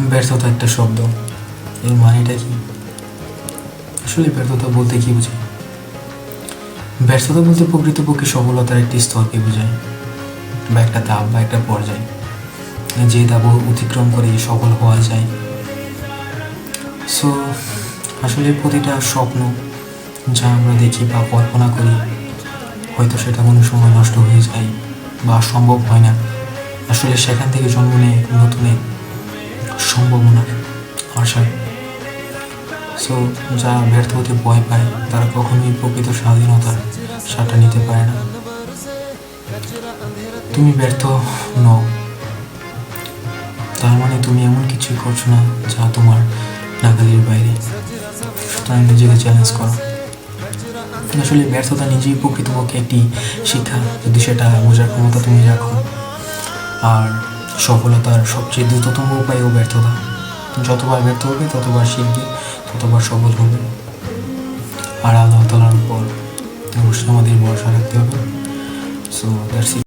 ব্যর্থতা একটা শব্দ, এর মানেটা কি? আসলে ব্যর্থতা বলতে কি বোঝায়? ব্যর্থতা বলতে প্রকৃতপক্ষে সফলতার একটি স্তরকে বোঝায়, বা একটা ধাপ বা একটা পর্যায়, যে ধাপ অতিক্রম করে সফল হওয়া যায়। সো আসলে প্রতিটা স্বপ্ন যা আমরা দেখি বা কল্পনা করি, হয়তো সেটা কোনো সময় নষ্ট হয়ে যায় বা সম্ভব হয় না। আসলে সেখান থেকে জন্ম নেয় নতুন এক সম্ভাবনার আশা। সো যারা ব্যর্থ হতে ভয় পায় তারা কখনোই প্রকৃত স্বাধীনতার স্বাদটা নিতে পারে না। তুমি ব্যর্থ নও, তার মানে তুমি এমন কিছুই করছো না যা তোমার নাগালের বাইরে। সুতরাং নিজেকে চ্যালেঞ্জ করো। আসলে ব্যর্থতা নিজেই প্রকৃতপক্ষে একটি শিক্ষা, যদি সেটা বোঝার ক্ষমতা তুমি রাখো। আর সফলতার সবচেয়ে দ্রুততম উপায়ও ব্যর্থতা। যতবার ব্যর্থ হবে ততবার শিখবে, ততবার সফল হবে। আর আল্লাহ তাআলার উপর অবশ্যই আমাদের ভরসা রাখতে হবে। So that's it.